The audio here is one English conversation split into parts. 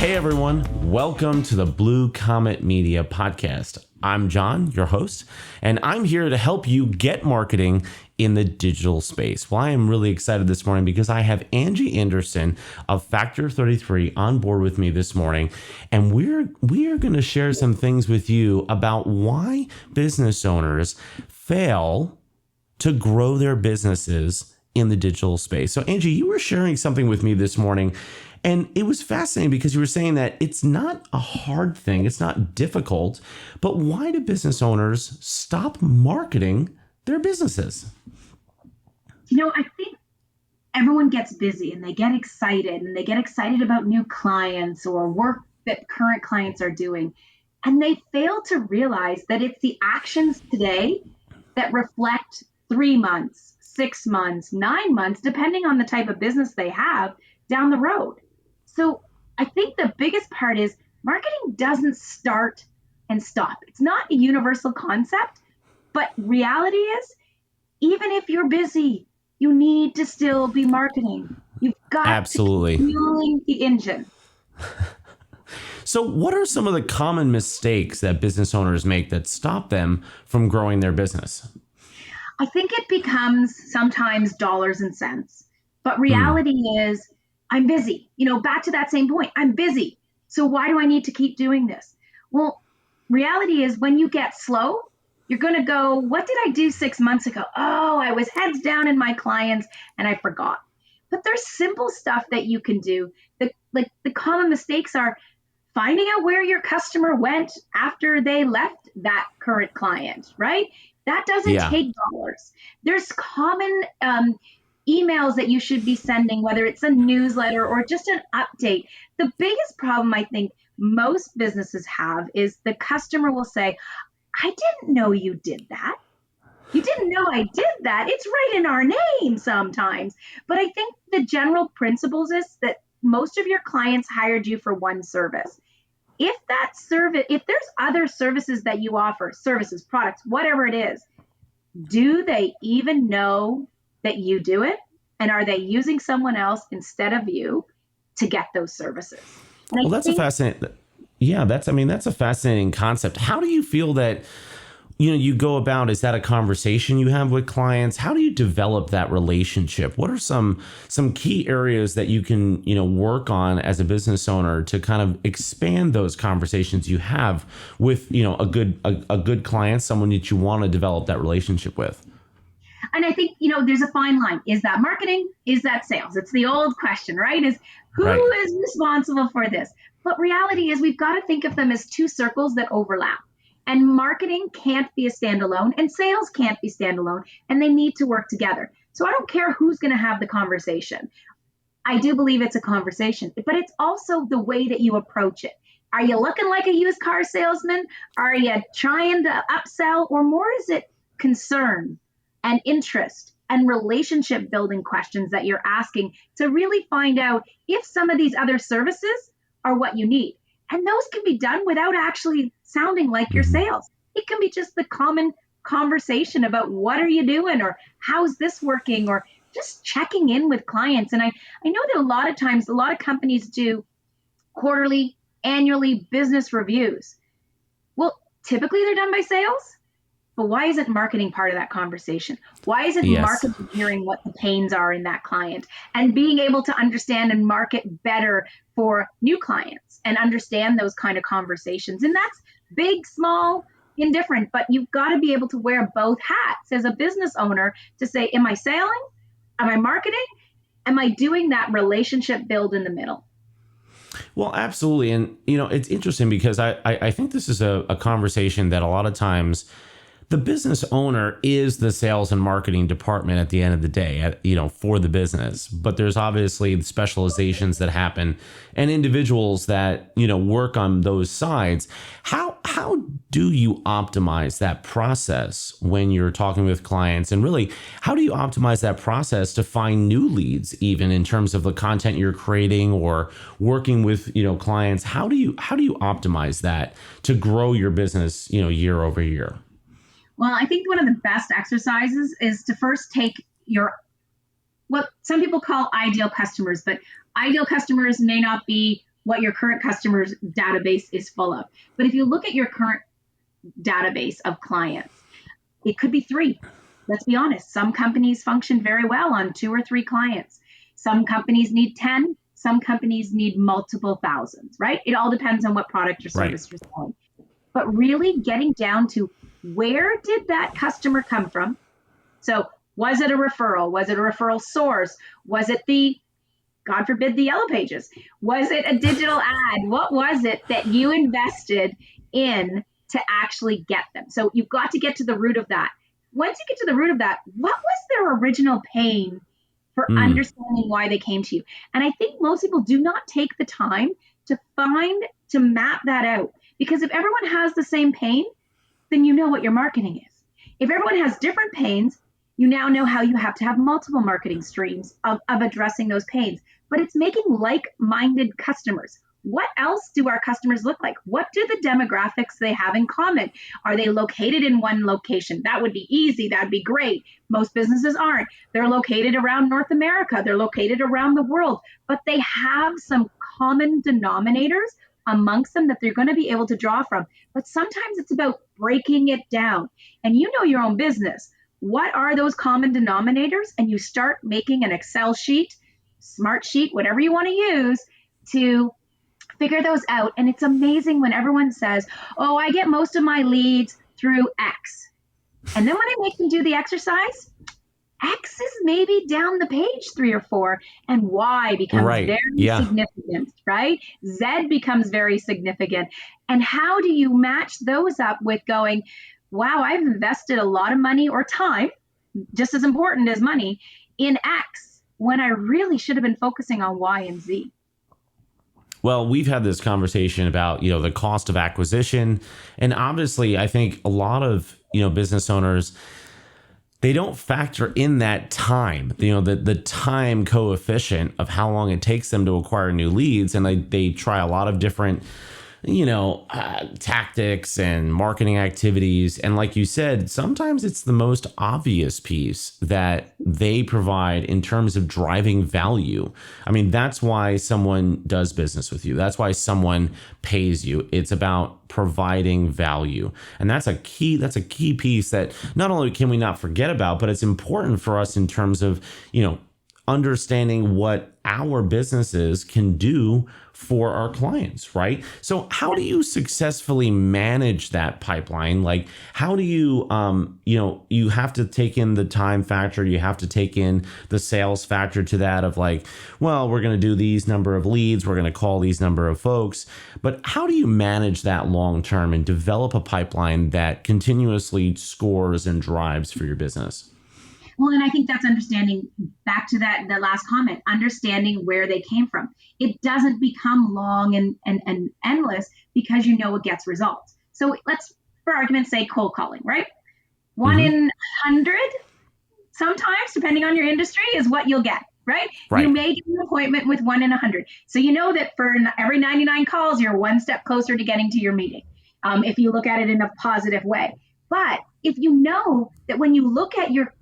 Hey everyone, welcome to the Blue Comet Media Podcast. I'm John, your host, and I'm here to help you get marketing in the digital space. Well, I am really excited this morning because I have Angie Anderson of Factor 33 on board with me this morning, and we are going to share some things with you about why business owners fail to grow their businesses in the digital space. So Angie, you were sharing something with me this morning, and it was fascinating because you were saying that it's not a hard thing, it's not difficult, but why do business owners stop marketing their businesses? I think everyone gets busy and they get excited about new clients or work that current clients are doing. And they fail to realize that it's the actions today that reflect 3 months, 6 months, 9 months, depending on the type of business they have down the road. So I think the biggest part is marketing doesn't start and stop. It's not a universal concept, but reality is, even if you're busy, you need to still be marketing. You've got Absolutely. to keep fueling the engine. So what are some of the common mistakes that business owners make that stop them from growing their business? I think it becomes sometimes dollars and cents, but Hmm. reality is I'm busy. Back to that same point, I'm busy. So why do I need to keep doing this? Well, reality is when you get slow, you're going to go, what did I do 6 months ago? Oh, I was heads down in my clients and I forgot. But there's simple stuff that you can do. The common mistakes are finding out where your customer went after they left that current client, right? That doesn't Yeah, take dollars. There's common emails that you should be sending, whether it's a newsletter or just an update. The biggest problem I think most businesses have is the customer will say, I didn't know you did that. You didn't know I did that. It's right in our name sometimes. But I think the general principles is that most of your clients hired you for one service. If there's other services that you offer, services, products, whatever it is, do they even know that you do it? And are they using someone else instead of you to get those services? And I well, that's a think fascinating. Yeah, that's a fascinating concept. How do you feel that you go about? Is that a conversation you have with clients? How do you develop that relationship? What are some key areas that you can work on as a business owner to kind of expand those conversations you have with a good client, someone that you want to develop that relationship with? there's a fine line. Is that marketing? Is that sales? It's the old question, right? Is who Right. is responsible for this? But reality is we've got to think of them as two circles that overlap. And marketing can't be a standalone, and sales can't be standalone, and they need to work together. So I don't care who's going to have the conversation. I do believe it's a conversation, but it's also the way that you approach it. Are you looking like a used car salesman? Are you trying to upsell? Or more is it concern and interest and relationship building questions that you're asking to really find out if some of these other services are what you need? And those can be done without actually sounding like your Mhm. sales. It can be just the common conversation about what are you doing or how's this working or just checking in with clients. And I know that a lot of times, a lot of companies do quarterly, annually business reviews. Well, typically they're done by sales, but why isn't marketing part of that conversation? Why isn't Yes. marketing hearing what the pains are in that client and being able to understand and market better for new clients and understand those kind of conversations? And that's big, small, indifferent, but you've got to be able to wear both hats as a business owner to say, am I selling? Am I marketing? Am I doing that relationship build in the middle? Well, absolutely. And, it's interesting because I think this is a conversation that a lot of times the business owner is the sales and marketing department at the end of the day, for the business. But there's obviously specializations that happen and individuals that, work on those sides. How do you optimize that process when you're talking with clients? And really, how do you optimize that process to find new leads, even in terms of the content you're creating or working with, clients? How do you optimize that to grow your business, year over year? Well, I think one of the best exercises is to first take your what some people call ideal customers, but ideal customers may not be what your current customers database is full of. But if you look at your current database of clients, it could be 3. Let's be honest. Some companies function very well on 2 or 3 clients. Some companies need 10. Some companies need multiple thousands, right? It all depends on what product or service you're selling. But really getting down to, where did that customer come from? So was it a referral? Was it a referral source? Was it God forbid, the yellow pages? Was it a digital ad? What was it that you invested in to actually get them? So you've got to get to the root of that. Once you get to the root of that, what was their original pain for understanding why they came to you? And I think most people do not take the time to map that out. Because if everyone has the same pain, then you know what your marketing is. If everyone has different pains, you now know how you have to have multiple marketing streams of addressing those pains. But it's making like-minded customers. What else do our customers look like? What do the demographics they have in common? Are they located in one location? That would be easy. That'd be great. Most businesses aren't. They're located around North America. They're located around the world. But they have some common denominators amongst them that they're going to be able to draw from. But sometimes it's about breaking it down. And you know your own business. What are those common denominators? And you start making an Excel sheet, smart sheet, whatever you want to use to figure those out. And it's amazing when everyone says, oh, I get most of my leads through X. And then when I make them do the exercise, X is maybe down the page 3 or 4, and Y becomes very significant, right? Z becomes very significant. And how do you match those up with going, wow, I've invested a lot of money or time, just as important as money, in X, when I really should have been focusing on Y and Z? Well, we've had this conversation about, the cost of acquisition. And obviously, I think a lot of, business owners, they don't factor in that time, the time coefficient of how long it takes them to acquire new leads. And they try a lot of different, tactics and marketing activities. And like you said, sometimes it's the most obvious piece that they provide in terms of driving value. I mean, that's why someone does business with you. That's why someone pays you. It's about providing value. And that's a key piece that not only can we not forget about, but it's important for us in terms of, understanding what our businesses can do for our clients, right? So how do you successfully manage that pipeline? Like, how do you, you have to take in the time factor, you have to take in the sales factor to that of like, well, we're going to do these number of leads, we're going to call these number of folks. But how do you manage that long term and develop a pipeline that continuously scores and drives for your business? Well, and I think that's understanding, back to that last comment, understanding where they came from. It doesn't become long and endless because you know it gets results. So let's, for argument's sake, cold calling, right? One in 100, sometimes, depending on your industry, is what you'll get, right? You may get an appointment with 1 in 100. So you know that for every 99 calls, you're one step closer to getting to your meeting, if you look at it in a positive way. But if you know that when you look at your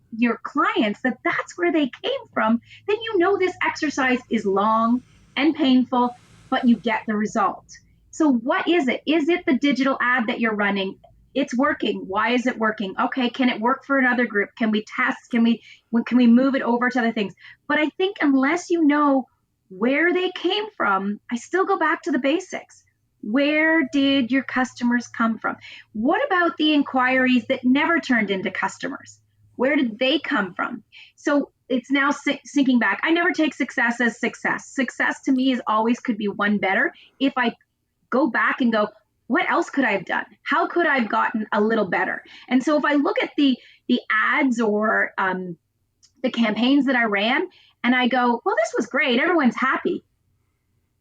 clients, that's where they came from, then you know this exercise is long and painful, but you get the result. So what is it? Is it the digital ad that you're running? It's working. Why is it working? Okay, can it work for another group? Can we test? Can we move it over to other things? But I think unless you know where they came from, I still go back to the basics. Where did your customers come from? What about the inquiries that never turned into customers? Where did they come from? So it's now sinking back. I never take success as success. Success to me is always could be one better if I go back and go, what else could I have done? How could I have gotten a little better? And so if I look at the ads or the campaigns that I ran and I go, well, this was great. Everyone's happy.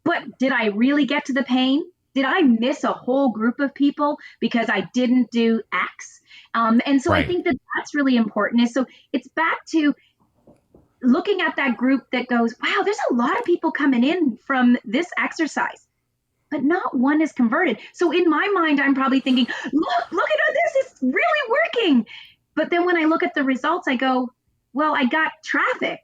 But did I really get to the pain? Did I miss a whole group of people because I didn't do X? And so I think that's really important. So it's back to looking at that group that goes, wow, there's a lot of people coming in from this exercise, but not one is converted. So in my mind, I'm probably thinking, look at this, it's really working. But then when I look at the results, I go, well, I got traffic,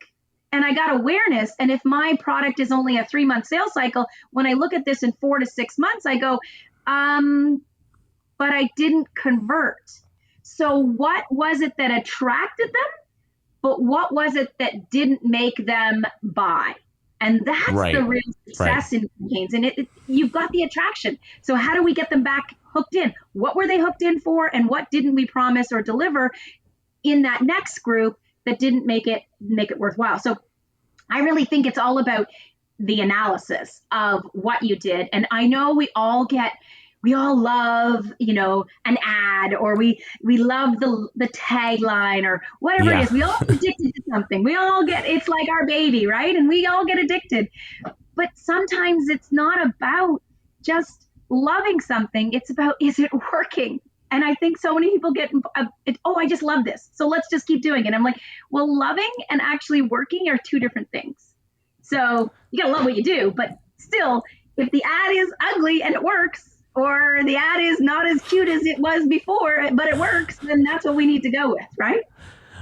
and I got awareness. And if my product is only a 3-month sales cycle, when I look at this in 4 to 6 months, I go, but I didn't convert. So what was it that attracted them? But what was it that didn't make them buy? And that's the Right. real Right. success in campaigns. And you've got the attraction. So how do we get them back hooked in? What were they hooked in for? And what didn't we promise or deliver in that next group that didn't make it worthwhile? So I really think it's all about the analysis of what you did. And I know we all love, an ad, or we love the tagline or whatever it Yeah. is. We all get addicted to something. It's like our baby, right? And we all get addicted. But sometimes it's not about just loving something. It's about, is it working? And I think so many people I just love this, so let's just keep doing it. I'm like, well, loving and actually working are two different things. So you gotta love what you do, but still, if the ad is ugly and it works, or the ad is not as cute as it was before, but it works, then that's what we need to go with, right?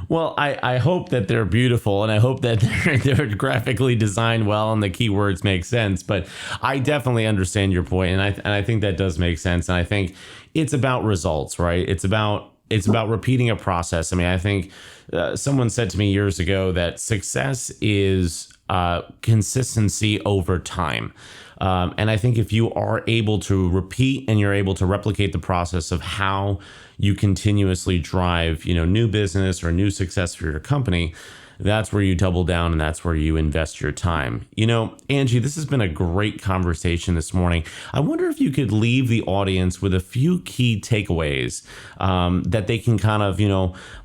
Well, I hope that they're beautiful, and I hope that they're graphically designed well and the keywords make sense. But I definitely understand your point, and I think that does make sense. And I think it's about results, right? It's about repeating a process. I mean, I think someone said to me years ago that success is consistency over time. And I think if you are able to repeat and you're able to replicate the process of how you continuously drive, new business or new success for your company, that's where you double down and that's where you invest your time. Angie, this has been a great conversation this morning. I wonder if you could leave the audience with a few key takeaways that they can kind of,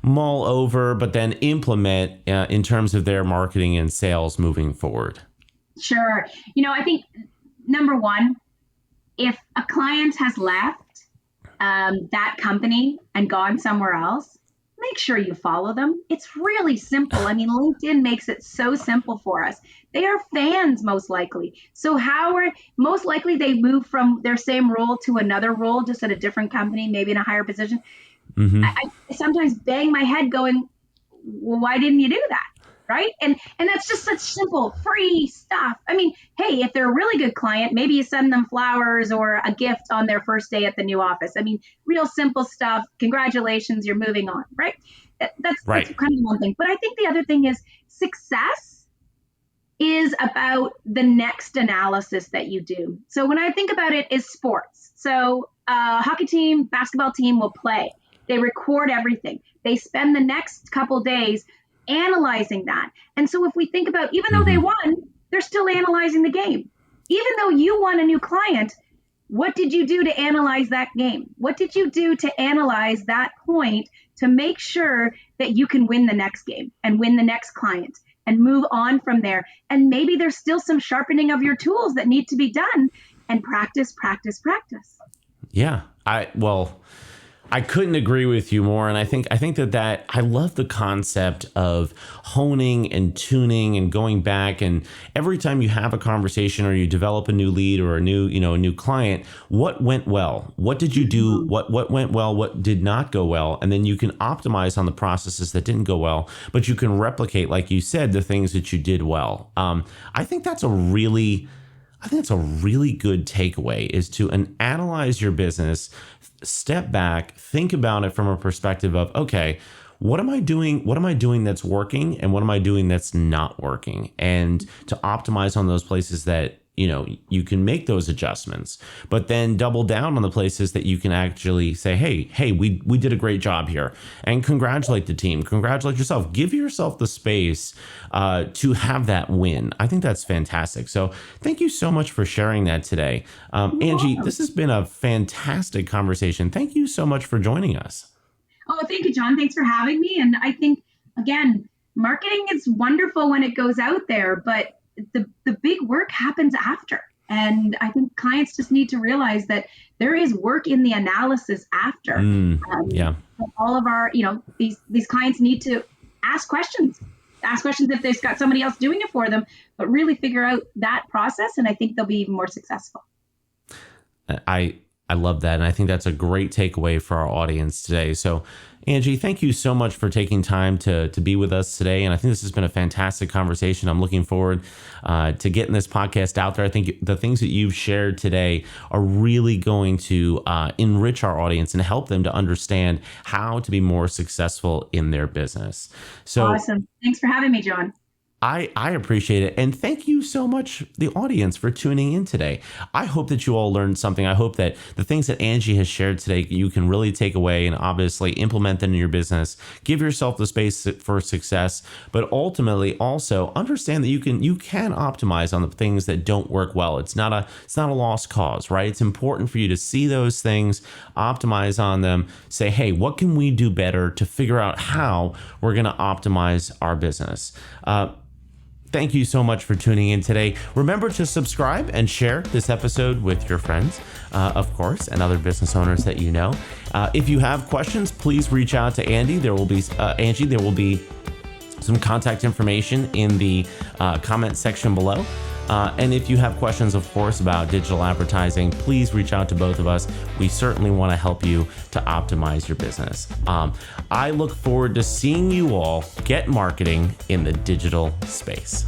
mull over, but then implement in terms of their marketing and sales moving forward. Sure. I think number one, if a client has left that company and gone somewhere else, make sure you follow them. It's really simple. I mean, LinkedIn makes it so simple for us. They are fans, most likely. So most likely they move from their same role to another role, just at a different company, maybe in a higher position. Mm-hmm. I sometimes bang my head going, well, why didn't you do that? Right. And that's just such simple, free stuff. I mean, hey, if they're a really good client, maybe you send them flowers or a gift on their first day at the new office. I mean, real simple stuff. Congratulations, you're moving on. Right. That's kind of one thing. But I think the other thing is success is about the next analysis that you do. So when I think about it, is sports. So a hockey team, basketball team will play. They record everything. They spend the next couple days analyzing that. And so if we think about, even though they won, they're still analyzing the game. Even though you won a new client, what did you do to analyze that game? What did you do to analyze that point to make sure that you can win the next game and win the next client and move on from there? And maybe there's still some sharpening of your tools that need to be done, and practice, practice, practice. Yeah. I couldn't agree with you more. And I think that I love the concept of honing and tuning and going back. And every time you have a conversation or you develop a new lead or a new client, what went well? What did you do? What went well? What did not go well? And then you can optimize on the processes that didn't go well, but you can replicate, like you said, the things that you did well. I think that's a really good takeaway, is to analyze your business, step back, think about it from a perspective of, okay, what am I doing? What am I doing that's working? And what am I doing that's not working? And to optimize on those places that, you can make those adjustments, but then double down on the places that you can actually say, hey, we did a great job here, and congratulate the team, congratulate yourself, give yourself the space to have that win. I think that's fantastic. So thank you so much for sharing that today. Angie, this has been a fantastic conversation. Thank you so much for joining us. Oh, thank you, John. Thanks for having me. And I think, again, marketing is wonderful when it goes out there, but the big work happens after. And I think clients just need to realize that there is work in the analysis after. Yeah. All of our, these clients need to ask questions if they've got somebody else doing it for them, but really figure out that process. And I think they'll be even more successful. I I love that. And I think that's a great takeaway for our audience today. So Angie, thank you so much for taking time to be with us today. And I think this has been a fantastic conversation. I'm looking forward to getting this podcast out there. I think the things that you've shared today are really going to enrich our audience and help them to understand how to be more successful in their business. So awesome. Thanks for having me, John. I appreciate it. And thank you so much, the audience, for tuning in today. I hope that you all learned something. I hope that the things that Angie has shared today, you can really take away and obviously implement them in your business. Give yourself the space for success, but ultimately also understand that you can optimize on the things that don't work well. It's not a lost cause, right? It's important for you to see those things, optimize on them, say, hey, what can we do better to figure out how we're going to optimize our business? Thank you so much for tuning in today. Remember to subscribe and share this episode with your friends, of course, and other business owners that you know. If you have questions, please reach out to Andy. Angie. There will be some contact information in the comment section below. And if you have questions, of course, about digital advertising, please reach out to both of us. We certainly want to help you to optimize your business. I look forward to seeing you all get marketing in the digital space.